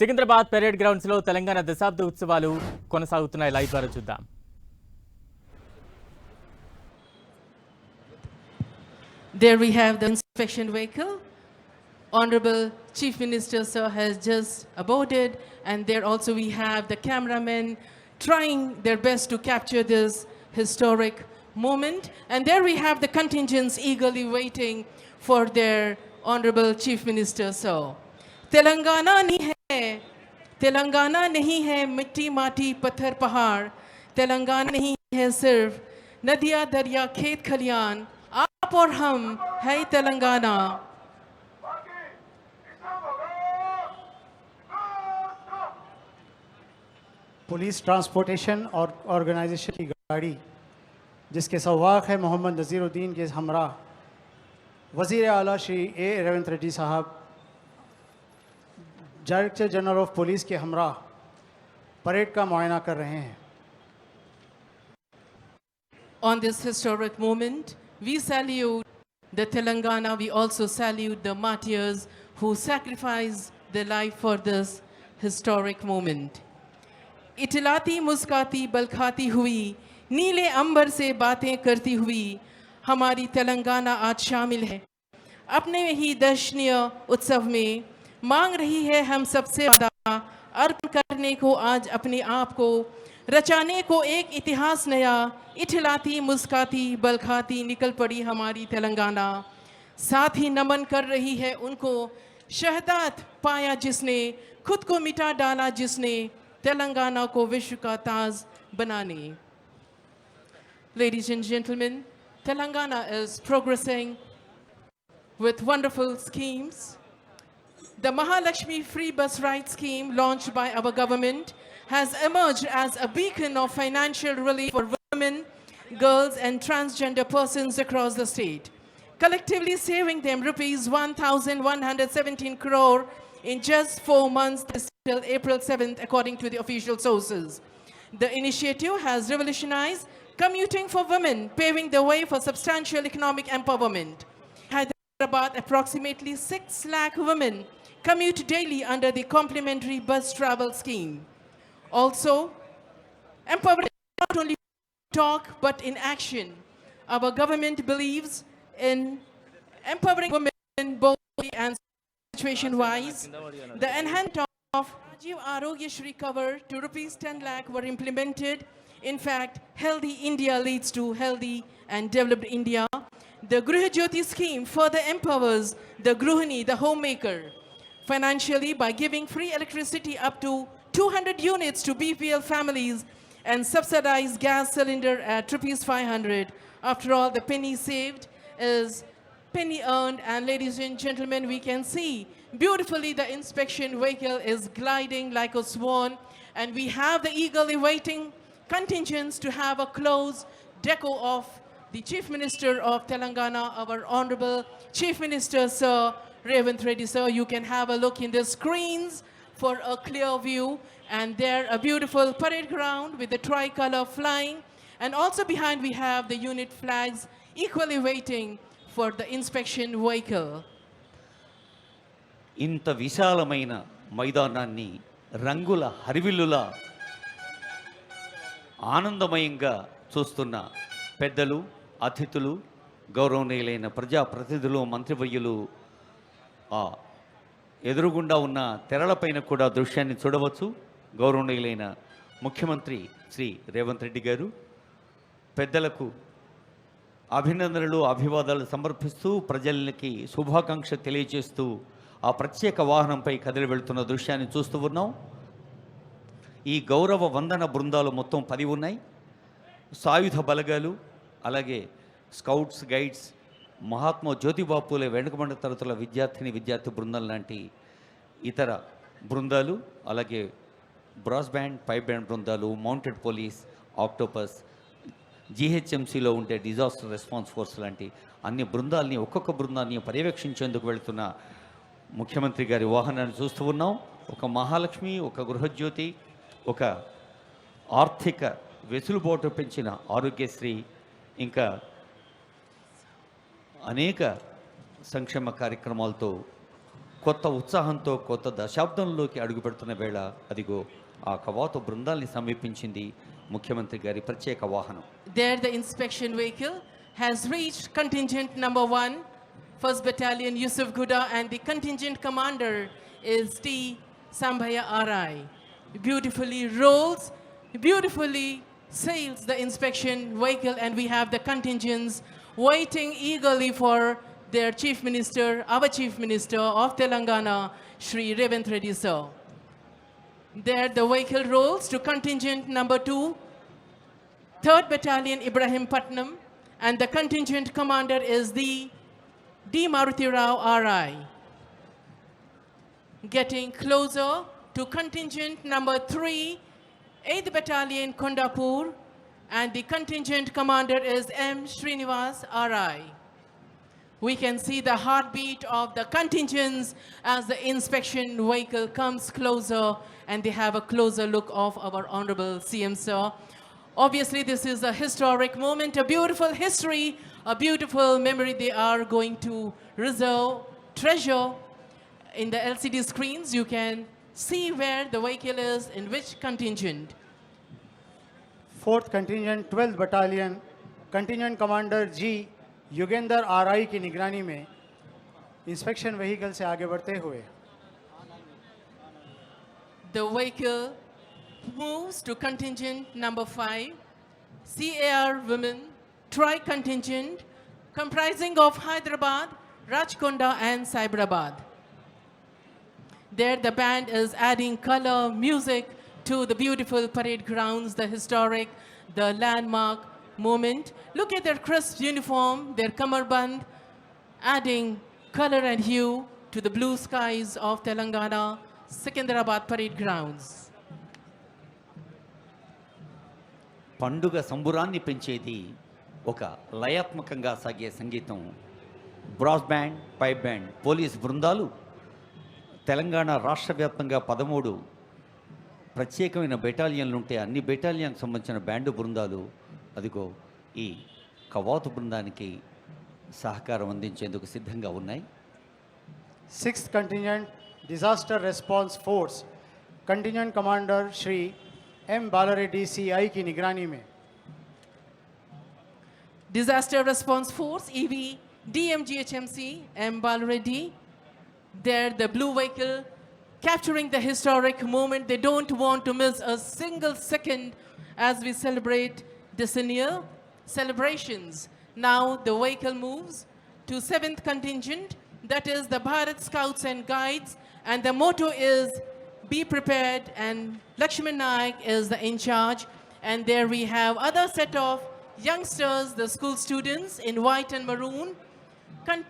Secunderabad parade grounds లో తెలంగాణ దశాబ్ద ఉత్సవాలు కొనసాగుతున్నాయి. లైవ్ ద్వారా చూద్దాం. There we have the inspection vehicle. Honorable Chief Minister sir has just aboarded, and there also we have the cameramen trying their best to capture this historic moment, and there we have the contingents eagerly waiting for their Honorable Chief Minister sir. Telangana नहीं है मिट्टी माटी पत्थर पहाड़, तेलंगाना नहीं है सिर्फ नदियाँ दरिया खेत खलियान, आप और हम है तेलंगाना. पुलिस ट्रांसपोर्टेशन और ऑर्गेनाइजेशन की गाड़ी जिसके सवाक है मोहम्मद नज़ीरुद्दीन के हमरा वज़ीर आला श्री ए रेवंत रेड्डी साहब, डायरेक्टर जनरल ऑफ पुलिस के हमरा परेड का मुआयना कर रहे हैं. On this historic moment, we salute the Telangana. We also salute the martyrs who sacrificed their life for this historic moment. इटलाती मुस्काती बलखाती हुई नीले अंबर से बातें करती हुई हमारी तेलंगाना आज शामिल है अपने ही दर्शनीय उत्सव में. मांग रही है हम सबसे वादा अर्पण करने को, आज अपने आप को रचाने को एक इतिहास नया. इठलाती मुस्काती बलखाती निकल पड़ी हमारी तेलंगाना, साथ ही नमन कर रही है उनको शहादत पाया जिसने, खुद को मिटा डाला जिसने, तेलंगाना को विश्व का ताज बनाने. Ladies and gentlemen, Telangana is progressing with wonderful schemes. The Mahalakshmi free bus ride scheme launched by our government has emerged as a beacon of financial relief for women, girls and transgender persons across the state, collectively saving them rupees 1,117 crore in just 4 months till April 7th, according to the official sources. The initiative has revolutionized commuting for women, paving the way for substantial economic empowerment. Hyderabad, approximately 6 lakh women commute daily under the complimentary bus travel scheme. Also, empowering not only talk but in action. Our government believes in empowering women both and situation-wise. The enhancement of Rajiv Arogya Shri cover to rupees 10 lakh were implemented. In fact, healthy India leads to healthy and developed India. The Griha Jyoti scheme further empowers the Gruhini, the homemaker, financially by giving free electricity up to 200 units to BPL families and subsidized gas cylinder at rupees 500. After all, the penny saved is penny earned, and ladies and gentlemen, we can see beautifully the inspection vehicle is gliding like a swan, and we have the eagerly waiting contingents to have a close deco of the Chief Minister of Telangana, our Honorable Chief Minister Sir Revanth Reddy sir. You can have a look in the screens for a clear view, and there a beautiful parade ground with the tricolor flying, and also behind we have the unit flags equally waiting for the inspection vehicle. ఇంత విశాలమైన మైదానాన్ని రంగుల హరివిల్లులా ఆనందమయంగా చూస్తున్న పెద్దలు, అతిథులు, గౌరవనీయులైన ప్రజాప్రతినిధులు, మంత్రివర్యులు ఎదురుగుండా ఉన్న తెరలపైన కూడా దృశ్యాన్ని చూడవచ్చు. గౌరవనీయులైన ముఖ్యమంత్రి శ్రీ రేవంత్ రెడ్డి గారు పెద్దలకు అభినందనలు, అభివాదాలు సమర్పిస్తూ ప్రజలకి శుభాకాంక్ష తెలియజేస్తూ ఆ ప్రత్యేక వాహనంపై కదిలి వెళ్తున్న దృశ్యాన్ని చూస్తూ ఉన్నాం. ఈ గౌరవ వందన బృందాలు మొత్తం 10 ఉన్నాయి. సాయుధ బలగాలు, అలాగే స్కౌట్స్, గైడ్స్, మహాత్మా జ్యోతిబాపులే వెనుకబడిన తరగతుల విద్యార్థి బృందం లాంటి ఇతర బృందాలు, అలాగే బ్రాస్ బ్యాండ్, పైప్ బ్యాండ్ బృందాలు, మౌంటెడ్ పోలీస్, ఆక్టోపస్, జీహెచ్ఎంసీలో ఉండే డిజాస్టర్ రెస్పాన్స్ ఫోర్స్ లాంటి అన్ని బృందాలని, ఒక్కొక్క బృందాన్ని పర్యవేక్షించేందుకు వెళుతున్న ముఖ్యమంత్రి గారి వాహనాన్ని చూస్తూ ఉన్నాం. ఒక మహాలక్ష్మి, ఒక గృహజ్యోతి, ఒక ఆర్థిక వెసులుబాటు పెంచిన ఆరోగ్యశ్రీ, ఇంకా అనేక సంక్షేమ కార్యక్రమాలతో కొత్త ఉత్సాహంతో కొత్త దశాబ్దంలోకి అడుగుపెడుతున్న వేళ అదిగో ఆ కవాతు బృందాల్ని సమీపించింది ముఖ్యమంత్రి గారి ప్రత్యేక వాహనం. There the inspection vehicle has reached contingent number 1, 1st Battalion Yusuf Guda, and the contingent commander is T. Sambhaya RI. Beautifully rolls, beautifully sails the inspection vehicle, and we have the contingents waiting eagerly for their Chief Minister, our Chief Minister of Telangana, Shri Revanth Reddy sir. There the vehicle rolls to contingent number 2, 3rd Battalion Ibrahim Patnam, and the contingent commander is the D. Maruti Rao RI. Getting closer to contingent number 3, 8th Battalion Kondapur, and the contingent commander is M. Srinivas RI. We can see the heartbeat of the contingents as the inspection vehicle comes closer, and they have a closer look of our Honorable CM Sir. Obviously, this is a historic moment, a beautiful history, a beautiful memory they are going to reserve, treasure. In the LCD screens, you can see where the vehicle is, in which contingent. 4th contingent 12th battalion contingent commander G Yugendra RI की निगरानी में inspection vehicle से आगे बढ़ते हुए The vehicle moves to contingent number 5, CAR Women Tri-Contingent, comprising of Hyderabad, Rajkonda and Cyberabad. There the band is adding color, music to the beautiful parade grounds, the historic, the landmark moment. Look at their crisp uniform, their kamarband, adding color and hue to the blue skies of Telangana, Secunderabad parade grounds. పండుగ సంబురాన్ని పెంచేది ఒక లయాత్మకంగా సాగే సంగీతం. Brass band, pipe band, police బృందాలు తెలంగాణ రాష్ట్ర వ్యాప్తంగా 13 ప్రత్యేకమైన బెటాలియన్లు ఉంటే అన్ని బెటాలియన్కి సంబంధించిన బ్యాండు బృందాలు అదిగో ఈ కవాతు బృందానికి సహకారం అందించేందుకు సిద్ధంగా ఉన్నాయి. 6th contingent disaster response force contingent commander Shri M. Balareddy CI की निगरानी में Disaster Response Force, EV, DMGHMC, M. Balreddy. There, the blue vehicle capturing the historic moment. They don't want to miss a single second as we celebrate decennial celebrations. Now, the vehicle moves to 7th contingent, that is the Bharat Scouts and Guides, and the motto is, be prepared, and Lakshman Naik is the in charge. And there we have other set of youngsters, the school students in white and maroon.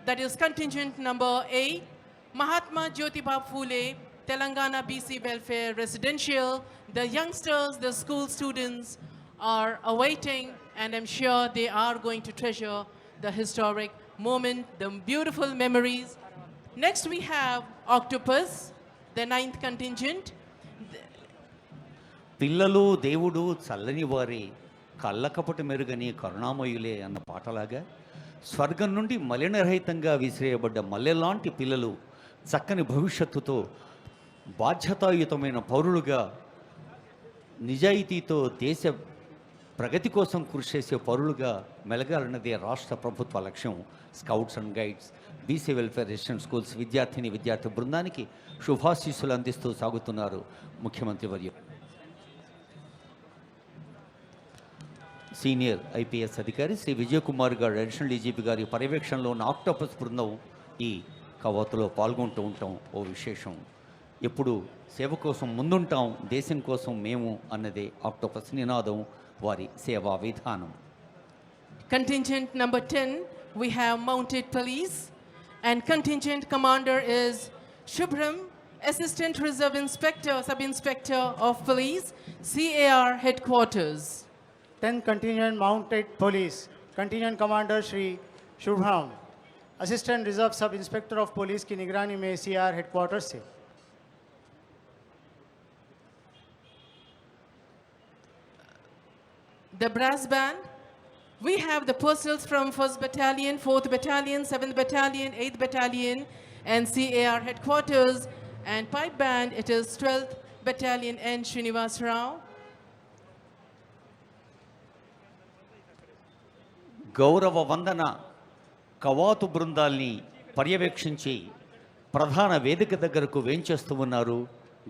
That is contingent number 8, Mahatma Jyotiba Phule, Telangana BC Welfare Residential. The youngsters, the school students are awaiting, and I'm sure they are going to treasure the historic moment, the beautiful memories. Next we have Octopus, the 9th contingent. పిల్లలు దేవుడు చల్లని వారి కళ్ళకపటి మెరుగని కరుణామయులే అన్న పాటలాగా స్వర్గం నుండి మలినరహితంగా విసిరేయబడ్డ మల్లెలాంటి పిల్లలు చక్కని భవిష్యత్తుతో బాధ్యతాయుతమైన పౌరులుగా నిజాయితీతో దేశ ప్రగతి కోసం కృషి చేసే పౌరులుగా మెలగాలన్నదే రాష్ట్ర ప్రభుత్వ లక్ష్యం. Scouts and guides, BC welfare resident schools విద్యార్థి బృందానికి శుభాశీస్సులు అందిస్తూ సాగుతున్నారు ముఖ్యమంత్రి వర్యులు. సీనియర్ ఐపీఎస్ అధికారి శ్రీ విజయకుమార్ గారు అడిషనల్ డీజీపీ గారి పర్యవేక్షణలో ఉన్న ఆక్టోపస్ బృందం ఈ కవాతులో పాల్గొంటూ ఉంటాం. ఓ విశేషం, ఎప్పుడు సేవ కోసం ముందుంటాం, దేశం కోసం మేము అన్నదే ఆక్టోపస్ నినాదం, వారి సేవా విధానం. Contingent number 10, we have mounted police, and contingent commander is Shubhram, Assistant Reserve Inspector, Sub-Inspector of Police, CAR Headquarters. 10th contingent mounted police contingent commander Shri Shubham, Assistant Reserve Sub Inspector of Police की निगरानी में CR Headquarters से The brass band, we have the personals from 1st Battalion, 4th Battalion, 7th Battalion, 8th Battalion, NCAR headquarters and pipe band, it is 12th Battalion N. Srinivas Rao. గౌరవ వందన కవాతు బృందాల్ని పర్యవేక్షించి ప్రధాన వేదిక దగ్గరకు వేంచేస్తూ ఉన్నారు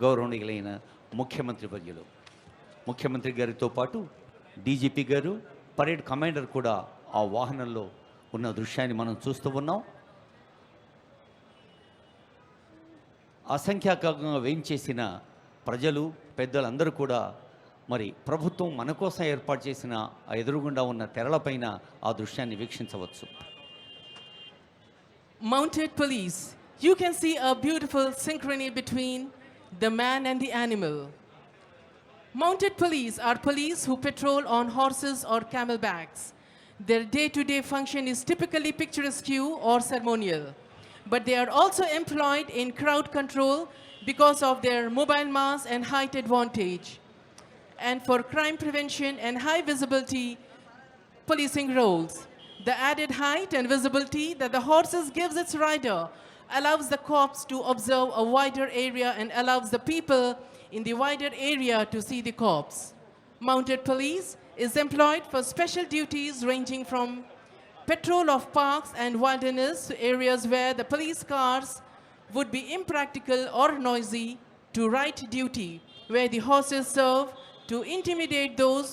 గౌరవనీయులైన ముఖ్యమంత్రి వర్యులు. ముఖ్యమంత్రి గారితో పాటు డీజీపీ గారు, పరేడ్ కమాండర్ కూడా ఆ వాహనంలో ఉన్న దృశ్యాన్ని మనం చూస్తూ ఉన్నాం. అసంఖ్యాకంగా వేయించేసిన ప్రజలు, పెద్దలందరూ కూడా మరి ప్రభుత్వం మన కోసం ఏర్పాటు చేసిన ఆ ఎదురుగుండా ఉన్న తెరలపైన ఆ దృశ్యాన్ని వీక్షించవచ్చు. Mounted police, you can see a beautiful synchrony between the man and the animal. Mounted police are police who patrol on horses or camelbacks. Their day-to-day function is typically picturesque or ceremonial, but they are also employed in crowd control because of their mobile mass and height advantage, and for crime prevention and high visibility policing roles. The added height and visibility that the horses gives its rider allows the cops to observe a wider area and allows the people in the wider area to see the cops. Mounted police is employed for special duties ranging from patrol of parks and wilderness to areas where the police cars would be impractical or noisy, to right duty where the horses serve to intimidate those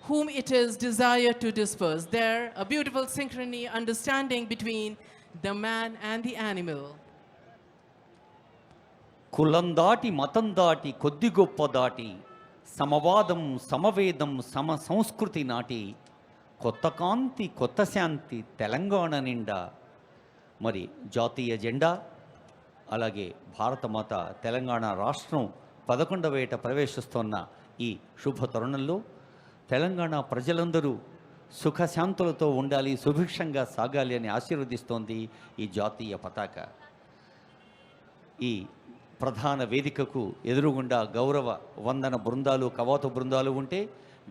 whom it is desired to disperse. There, a beautiful synchrony, understanding between the man and the animal. కులం దాటి మతం దాటి కొద్ది గొప్ప దాటి సమవాదం సమవేదం సమ సంస్కృతి నాటి కొత్త కాంతి కొత్త శాంతి తెలంగాణ నిండా. మరి జాతీయ జెండా, అలాగే భారతమాత తెలంగాణ రాష్ట్రం 11వ ఏట ప్రవేశిస్తున్న ఈ శుభ తరుణంలో తెలంగాణ ప్రజలందరూ సుఖశాంతులతో ఉండాలి, సుభిక్షంగా సాగాలి అని ఆశీర్వదిస్తోంది ఈ జాతీయ పతాక. ఈ ప్రధాన వేదికకు ఎదురుగుండా గౌరవ వందన బృందాలు, కవాతు బృందాలు ఉంటే,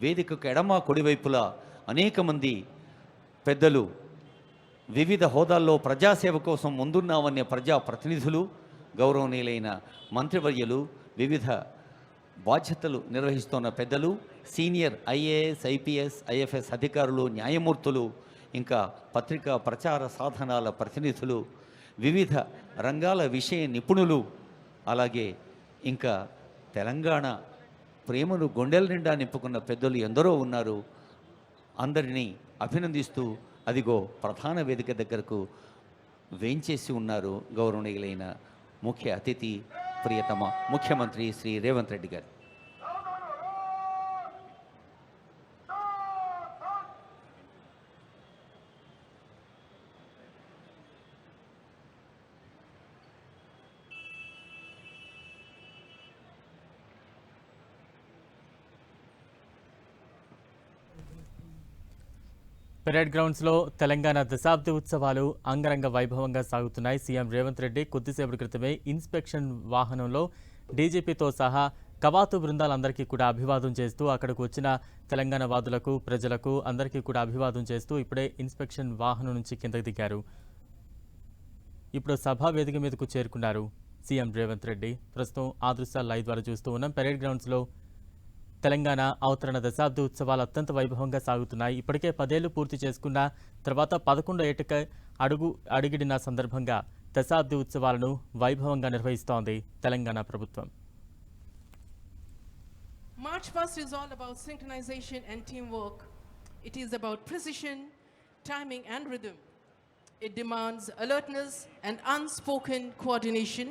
వేదికకు ఎడమ కుడివైపులా అనేక మంది పెద్దలు, వివిధ హోదాల్లో ప్రజాసేవ కోసం ముందున్నామనే ప్రజాప్రతినిధులు, గౌరవనీయులైన మంత్రివర్యులు, వివిధ బాధ్యతలు నిర్వహిస్తున్న పెద్దలు, సీనియర్ ఐఏఎస్, ఐపీఎస్, ఐఎఫ్ఎస్ అధికారులు, న్యాయమూర్తులు, ఇంకా పత్రికా ప్రచార సాధనాల ప్రతినిధులు, వివిధ రంగాల విషయ నిపుణులు, అలాగే ఇంకా తెలంగాణ ప్రేమను గుండెల నిండా నింపుకున్న పెద్దలు ఎందరో ఉన్నారు. అందరినీ అభినందిస్తూ అదిగో ప్రధాన వేదిక దగ్గరకు వేంచేసి ఉన్నారు గౌరవనీయులైన ముఖ్య అతిథి, ప్రియతమ ముఖ్యమంత్రి శ్రీ రేవంత్ రెడ్డి గారు. పెరేడ్ గ్రౌండ్స్లో తెలంగాణ దశాబ్ది ఉత్సవాలు అంగరంగ వైభవంగా సాగుతున్నాయి. సీఎం రేవంత్ రెడ్డి కొద్దిసేపటి క్రితమే ఇన్స్పెక్షన్ వాహనంలో డీజీపీతో సహా కవాతు బృందాలందరికీ కూడా అభివాదం చేస్తూ, అక్కడికి వచ్చిన తెలంగాణ వాదులకు, ప్రజలకు అందరికీ కూడా అభివాదం చేస్తూ ఇప్పుడే ఇన్స్పెక్షన్ వాహనం నుంచి కిందకు దిగారు. ఇప్పుడు సభా వేదిక మీదకు చేరుకున్నారు సీఎం రేవంత్ రెడ్డి. ప్రస్తుతం ఆ దృశ్యాలు లైవ్ ద్వారా చూస్తూ ఉన్నాం. పెరేడ్ గ్రౌండ్స్లో తెలంగాణ అవతరణ దశాబ్ది ఉత్సవాలు అత్యంత వైభవంగా సాగుతున్నాయి. ఇప్పటికే 10 ఏళ్లు పూర్తి చేసుకున్న తర్వాత 11వ ఏటకి అడుగిడిన సందర్భంగా దశాబ్ది ఉత్సవాలను వైభవంగా నిర్వహిస్తోంది తెలంగాణ ప్రభుత్వం. March past is all about synchronization and teamwork. It is about precision, timing and rhythm. It demands alertness and unspoken coordination,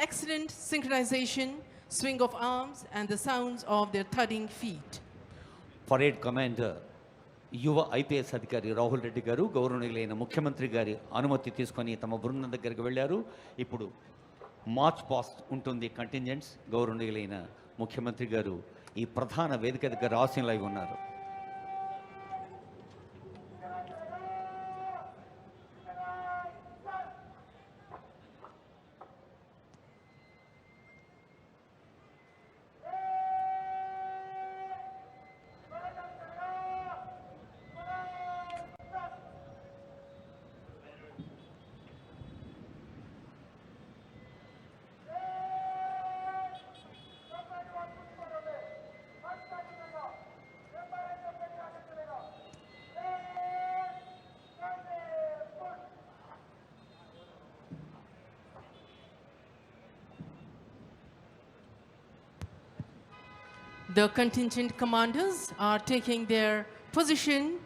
excellent synchronization, swing of arms and the sounds of their thudding feet. Parade commander యువ IPS అధికారి రాహుల్ రెడ్డి గారు గౌరవనీయులైన ముఖ్యమంత్రి గారి అనుమతి తీసుకొని తమ బృందం దగ్గరికి వెళ్ళారు. ఇప్పుడు మార్చ్ పాస్ట్ ఉంటుంది కంటింజెంట్స్. గౌరవనీయులైన ముఖ్యమంత్రి గారు ఈ ప్రధాన వేదిక దగ్గర ఆసీనులై ఉన్నారు. The contingent commanders are taking their position,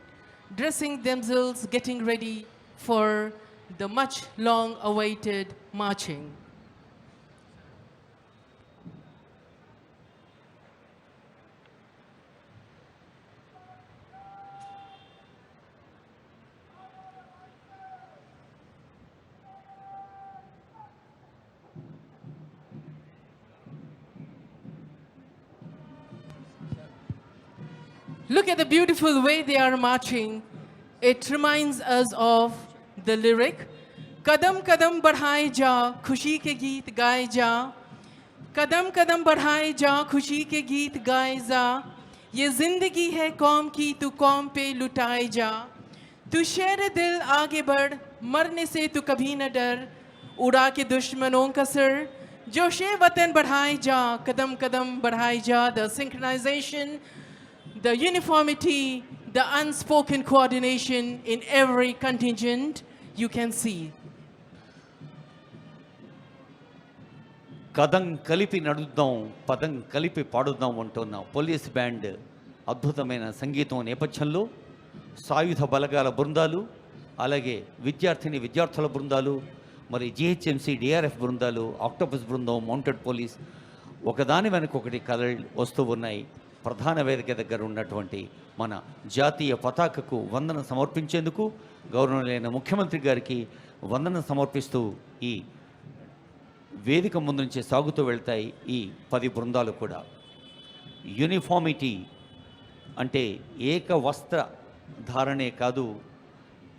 dressing themselves, getting ready for the much long awaited marching. Look at the beautiful way they are marching. It reminds us of the lyric, Kadam kadam बढ़ाए जा, खुशी के गीत गाए जा. कदम कदम बढ़ाए जा, खुशी के गीत गाए जा. ये जिंदगी है कौम की, तू कौम पे लुटाए जा. तू शेर दिल आगे बढ़, मरने से तू कभी न डर. उड़ा के दुश्मनों का सर, जोशे वतन बढ़ाए जा, कदम कदम बढ़ाए जा. The synchronization, the uniformity, the unspoken coordination in every contingent you can see. కదం కలిపి నడుద్దాం, పదం కలిపి పాడుద్దాం అంటున్న పోలీస్ బ్యాండ్ అద్భుతమైన సంగీతం నేపథ్యంలో సాయుధ బలగాల బృందాలు, అలాగే విద్యార్థుల బృందాలు, మరి జిహెచ్ఎంసీ డిఆర్ఎఫ్ బృందాలు, ఆక్టోపస్ బృందం, మౌంటెడ్ పోలీస్ ఒకదాని వెనక ఒకటి కదలి వస్తూ ఉన్నాయి. ప్రధాన వేదిక దగ్గర ఉన్నటువంటి మన జాతీయ పతాకకు వందన సమర్పించేందుకు గౌరవనీయులైన ముఖ్యమంత్రి గారికి వందన సమర్పిస్తూ ఈ వేదిక ముందు నుంచి సాగుతూ వెళ్తాయి ఈ 10 బృందాలు కూడా. యూనిఫామిటీ అంటే ఏక వస్త్ర ధారణే కాదు,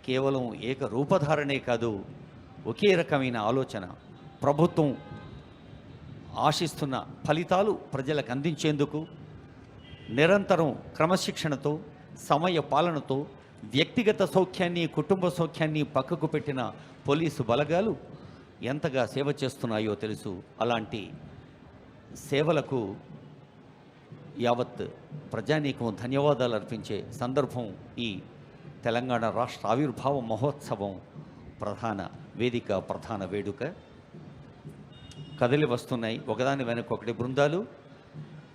కేవలం ఏక రూపధారణే కాదు, ఒకే రకమైన ఆలోచన, ప్రభుత్వం ఆశిస్తున్న ఫలితాలు ప్రజలకు అందించేందుకు నిరంతరం క్రమశిక్షణతో, సమయ పాలనతో వ్యక్తిగత సౌఖ్యాన్ని, కుటుంబ సౌఖ్యాన్ని పక్కకు పెట్టిన పోలీసు బలగాలు ఎంతగా సేవ చేస్తున్నాయో తెలుసు. అలాంటి సేవలకు యావత్ ప్రజానీకం ధన్యవాదాలు అర్పించే సందర్భం ఈ తెలంగాణ రాష్ట్ర ఆవిర్భావ మహోత్సవం ప్రధాన వేదిక, ప్రధాన వేడుక. కదిలి వస్తున్నాయి ఒకదాని వెనక ఒకటి బృందాలు.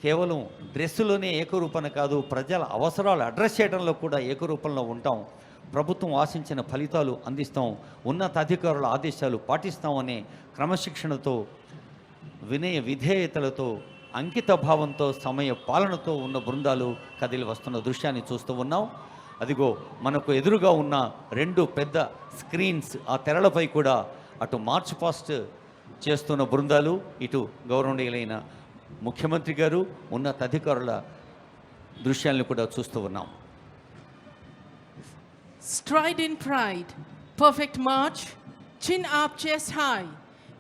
కేవలం డ్రెస్సులోనే ఏకరూపణ కాదు, ప్రజల అవసరాలు అడ్రస్ చేయడంలో కూడా ఏకరూపంలో ఉంటాం. ప్రభుత్వం ఆశించిన ఫలితాలు అందిస్తాం, ఉన్నతాధికారుల ఆదేశాలు పాటిస్తామనే క్రమశిక్షణతో, వినయ విధేయతలతో, అంకిత భావంతో, సమయ పాలనతో ఉన్న బృందాలు కదిలి వస్తున్న దృశ్యాన్ని చూస్తూ ఉన్నాం. అదిగో మనకు ఎదురుగా ఉన్న 2 పెద్ద స్క్రీన్స్, ఆ తెరలపై కూడా అటు మార్చ్ పాస్ట్ చేస్తున్న బృందాలు, ఇటు గౌరవనీయులైన ముఖ్యమంత్రి గారు, ఉన్నతాధికారుల దృశ్యాలను కూడా చూస్తూ ఉన్నాం. Stride in pride, perfect march, chin up, chest high.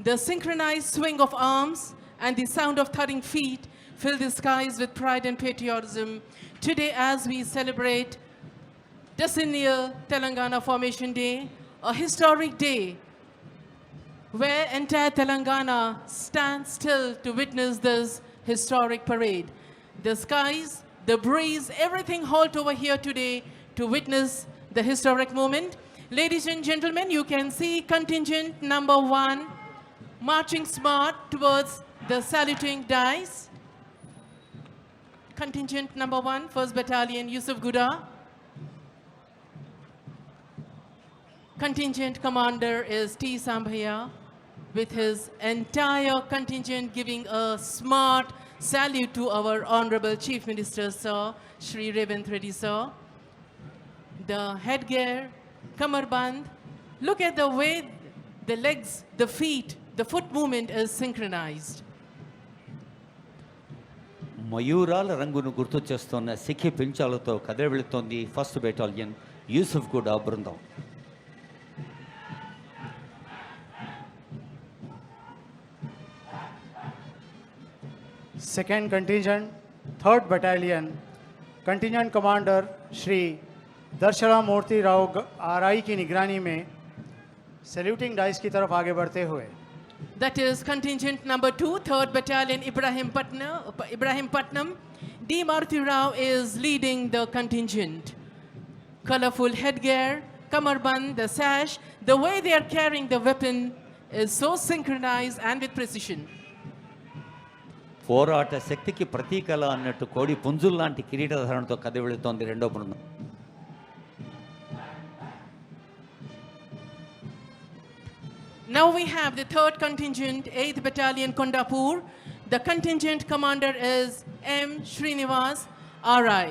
The synchronized swing of arms and the sound of thudding feet fill the skies with pride and patriotism. Today, as we celebrate decennial Telangana Formation Day, a historic day where entire Telangana stands still to witness this historic parade. The skies, the breeze, everything halt over here today to witness the historic moment. Ladies and gentlemen, you can see contingent number 1 marching smart towards the saluting dice. Contingent number 1, 1st Battalion, Yusuf Guda. Contingent commander is T. Sambhaya with his entire contingent giving a smart salute to our Honorable Chief Minister, Sir, Shri Revanth Reddy, Sir. The headgear, kamarband, look at the way the legs, the feet, the foot movement is synchronized. మయూరాల రంగును గుర్తు చేస్తున్న సిఖి పించాలతో కదిలి వెళుతోంది 1st battalion Yusuf గూడ బృందం. Second contingent, 3rd battalion, contingent commander Shri दर्शना मूर्ति Rao RI की निगरानी में सैल्यूटिंग डाइस की तरफ आगे बढ़ते हुए. That is contingent number 2, 3rd Battalion, Ibrahim Patnam. D. Maruti Rao is leading the contingent. Colorful headgear, kamarband, the sash, the way they are carrying the weapon is so synchronized and with precision. పోరాట శక్తికి ప్రతీకల అన్నట్టు కోడి పుంజుల్లాంటి కిరీటధారణతో కదిలి వెళుతోంది రెండో బృందం. Now we have the 3rd contingent, 8th Battalion Kondapur. The contingent commander is M. Srinivas R.I.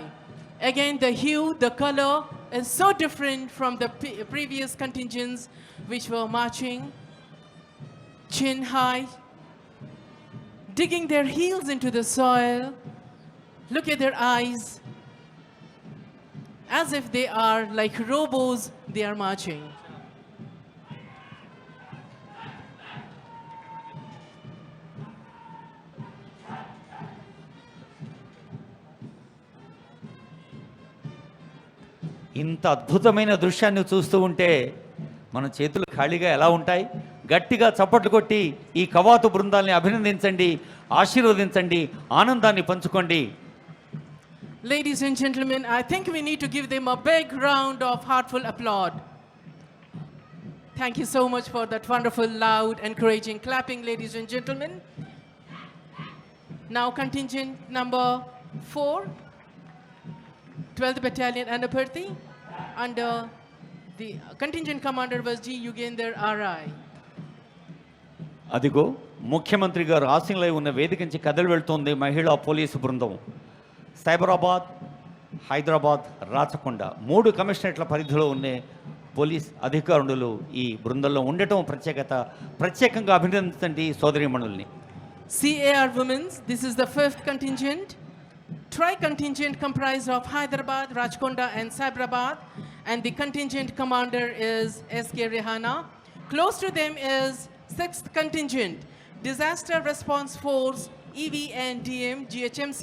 Again, the hue, the color is so different from the previous contingents which were marching chin high, digging their heels into the soil. Look at their eyes. As if they are like robos, they are marching. ఇంత అద్భుతమైన దృశ్యాన్ని చూస్తూ ఉంటే మన చేతులు ఖాళీగా ఎలా ఉంటాయి? గట్టిగా చప్పట్లు కొట్టి ఈ కవాతు బృందాల్ని అభినందించండి, ఆశీర్వదించండి, ఆనందాన్ని పంచుకోండి. Ladies and gentlemen, I think we need to give them a big round of heartful applause. Thank you so much for that wonderful, loud, encouraging clapping, ladies and gentlemen. Now contingent number 4, 12th Battalion Anaparthi, under the contingent commander was G. Yugender R.I. అదిగో ముఖ్యమంత్రి గారు ఆసీనులై ఉన్న వేదిక నుంచి కదలి వెళ్తోంది మహిళా police బృందం. సైబరాబాద్, హైదరాబాద్, రాచకొండ 3 కమిషనరేట్ల పరిధిలో ఉన్న పోలీస్ అధికారులు ఈ బృందంలో ఉండటం ప్రత్యేకంగా అభినందించండి సోదరీమణుల్ని. CAR Women's, this is the 5th contingent. Tri-contingent comprised of Hyderabad, Rajkonda and Cyberabad, and the contingent commander is S.K. Rehana. Close to them is 6th contingent, Disaster Response Force, EVNDM, GHMC.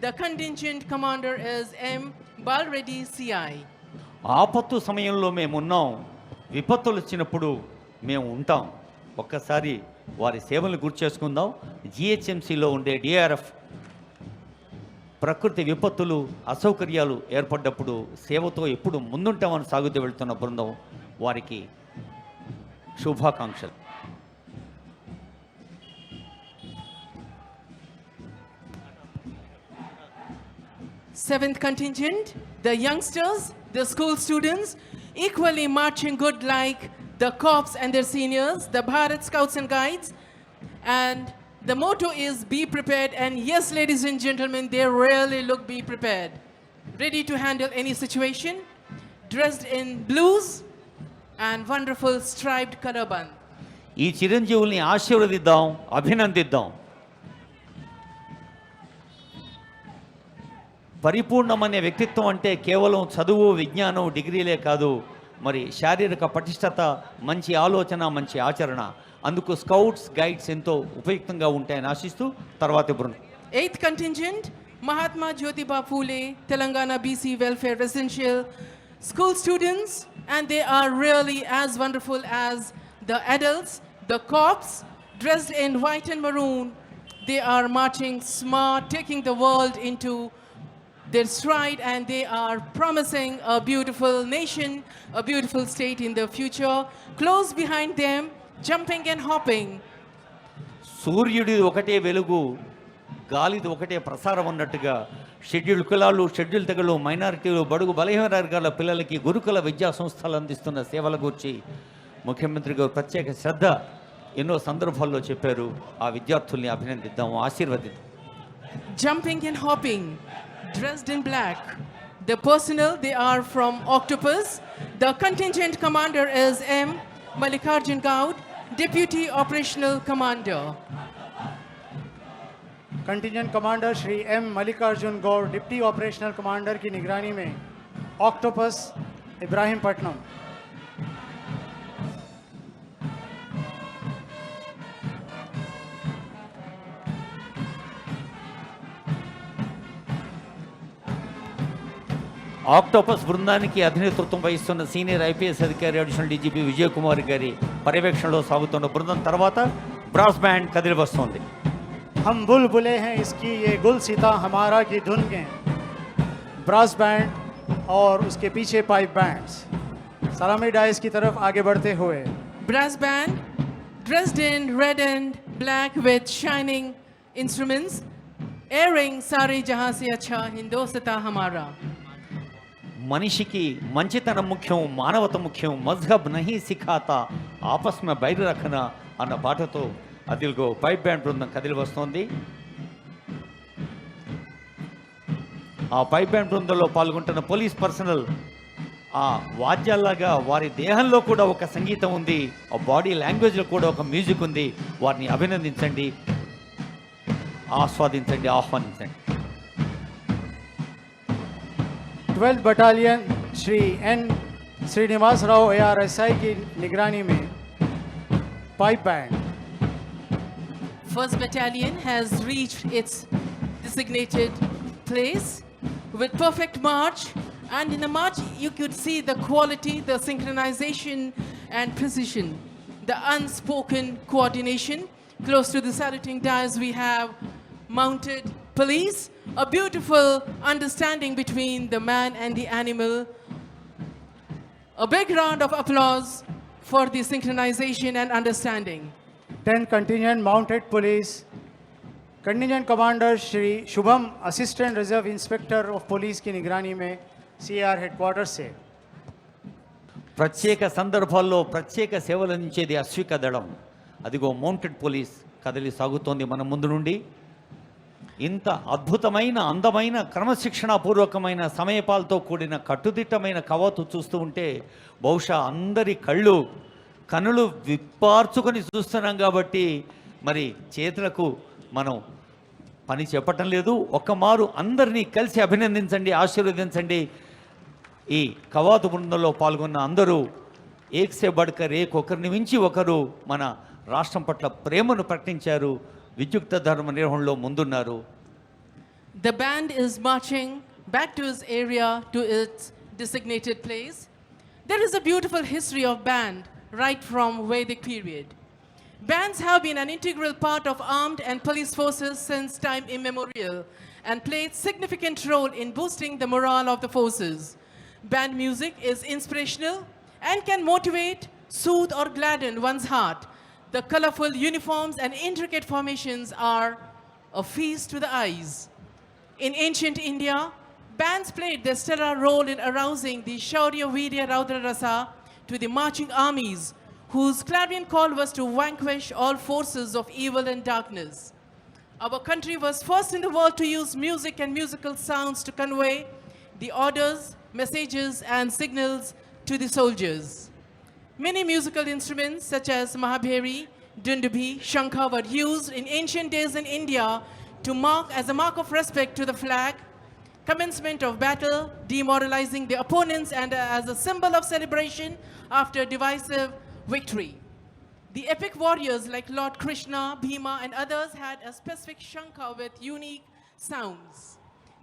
The contingent commander is M. Balreddy, CI. ఆపత్తు సమయంలో మేము ఉన్నాం, విపత్తులు వచ్చినప్పుడు మేము ఉంటాం. ఒక్కసారి వారి సేవలను గుర్తు చేసుకుందాం. జిహెచ్ఎంసీలో ఉండే డిఆర్ఎఫ్ ప్రకృతి విపత్తులు, అసౌకర్యాలు ఏర్పడ్డప్పుడు సేవతో ఎప్పుడు ముందుంటామని సాగుతూ వెళ్తున్న బృందం, వారికి శుభాకాంక్షలు. Seventh contingent, the youngsters, the school students, equally marching good like the corps and their seniors, the Bharat Scouts and Guides. And the motto is be prepared. And yes, ladies and gentlemen, they really look be prepared. Ready to handle any situation, dressed in blues and wonderful striped color band. ఈ చిరంజీవుల్ని ఆశీర్వదిద్దాం, అభినందిద్దాం. పరిపూర్ణమనే వ్యక్తిత్వం అంటే కేవలం చదువు, విజ్ఞానం, డిగ్రీలే కాదు, మరి శారీరక పటిష్టత, మంచి ఆలోచన, మంచి ఆచరణ. అందుకు స్కౌట్స్, గైడ్స్ ఎంతో ఉపయుక్తంగా ఉంటాయని ఆశిస్తూ తర్వాతి బృందం. 8th contingent, Mahatma Jyotiba Phule, Telangana BC Welfare Residential School students, and they are really as wonderful as the adults, the corps, dressed in white and maroon. They are marching smart, taking the world into their stride, and they are promising a beautiful nation, a beautiful state in the future. Close behind them, jumping and hopping. సూర్యుడి ఒకటే వెలుగు, గాలిది ఒకటే ప్రసారం అన్నట్టుగా schedule కులాలు, schedule తెగలు, మైనారిటీలు, బడుగు బలహీన వర్గాల పిల్లలకి గురుకుల విద్యా సంస్థలు అందిస్తున్న సేవల గురించి ముఖ్యమంత్రి గారు ప్రత్యేక శ్రద్ధ ఎన్నో సందర్భాల్లో చెప్పారు. ఆ విద్యార్థుల్ని అభినందిద్దాం, ఆశీర్వదిద్దాం. Jumping and hopping, dressed in black. The personnel, they are from Octopus. The contingent commander is M. Mallikarjun Gaud, Deputy Operational Commander. Contingent commander Shri M Mallikarjun Goud deputy operational commander की निगरानी में ऑक्टोपस इब्राहिमपट्टनम. ఆక్టోపస్ బృందానికి అధినేతృత్వం వహిస్తున్న సీనియర్ ఐపీఎస్ అధికారి additional DGP Vijay Kumar గారి పర్యవేక్షణలో సాగుతున్న బృందం తర్వాత బ్రాస్ బ్యాండ్ కదిలి వస్తోంది. हम बुलबुले हैं इसकी ये गुल सीता हमारा की धुन के. ब्रास बैंड और उसके पीछे पाइप बैंड्स सलामी डाइस की तरफ आगे बढ़ते हुए. Brass band, dressed in red and black with shining instruments, airing Sare Jahan Se Acha Hindostan Hamara. మనిషికి మంచితనం ముఖ్యం, మానవత ముఖ్యం, మజ్హబ్ నహీ సిఖాతా ఆపస్ మే బైర్ రఖనా అన్న పాటతో అదిల్గో పైప్ బ్యాండ్ బృందం కదిలి వస్తోంది. ఆ పైప్ బ్యాండ్ బృందంలో పాల్గొంటున్న పోలీస్ పర్సనల్ ఆ వాద్యాల్లాగా వారి దేహంలో కూడా ఒక సంగీతం ఉంది, ఆ బాడీ లాంగ్వేజ్లో కూడా ఒక మ్యూజిక్ ఉంది. వారిని అభినందించండి, ఆస్వాదించండి, ఆహ్వానించండి. 12th battalion Shri N Srinivas Rao ARSI की निगरानी में pipe band 1st Battalion has reached its designated place with perfect march, and in the march you could see the quality, the synchronization and precision, the unspoken coordination. Close to the saluting dais we have mounted police, a beautiful understanding between the man and the animal. A big round of applause for the synchronization and understanding. 10th contingent mounted police contingent commander Shri Shubham assistant reserve inspector of police की निगरानी में CR headquarter से ప్రత్యేక సందర్భాల్లో ప్రత్యేక సేవలు అందించేది అశ్విక దళం. అదిగో మౌంటెడ్ పోలీస్ కదిలి సాగుతోంది మన ముందు నుండి. ఇంత అద్భుతమైన, అందమైన, క్రమశిక్షణాపూర్వకమైన, సమయపాలతో కూడిన కట్టుదిట్టమైన కవాతు చూస్తూ ఉంటే బహుశా అందరి కనులు విప్పార్చుకొని చూస్తున్నాం కాబట్టి మరి చేతులకు మనం పని చెప్పటం లేదు. ఒక్కమారు అందరినీ కలిసి అభినందించండి, ఆశీర్వదించండి. ఈ కవాతు బృందంలో పాల్గొన్న అందరూ ఏక్సే బడ్కర్ ఏక్, ఒకరిని మించి ఒకరు మన రాష్ట్రం పట్ల ప్రేమను ప్రకటించారు, విద్యుక్త ధర్మ నిర్వహణలో ముందున్నారు. The band is marching back to its area, to its designated place. There is a beautiful history of band right from Vedic period. Bands have been an integral part of armed and police forces since time immemorial and played significant role in boosting the morale of the forces. Band music is inspirational and can motivate, soothe or gladden one's heart. The colorful uniforms and intricate formations are a feast to the eyes. In ancient India, bands played their stellar role in arousing the Shaurya Virya Raudra Rasa to the marching armies, whose clarion call was to vanquish all forces of evil and darkness. Our country was first in the world to use music and musical sounds to convey the orders, messages and signals to the soldiers. Many musical instruments such as Mahabheri, Dundubi, Shankha were used in ancient days in India to mark as a mark of respect to the flag, commencement of battle, demoralizing the opponents, and as a symbol of celebration after divisive victory. The epic warriors like Lord Krishna, Bhima and others had a specific shankha with unique sounds.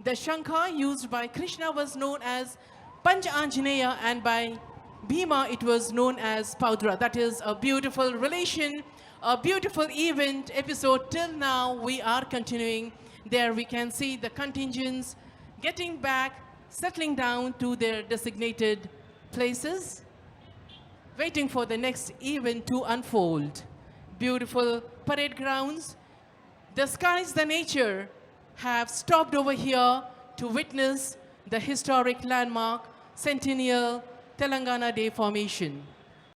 The shankha used by Krishna was known as Panch Anjaneya and by Bhima it was known as Paudra. That is a beautiful relation, a beautiful event episode. Till now we are continuing. There we can see the contingents getting back, settling down to their designated places, waiting for the next event to unfold. Beautiful parade grounds. The skies, the nature have stopped over here to witness the historic landmark Centennial Telangana Day formation.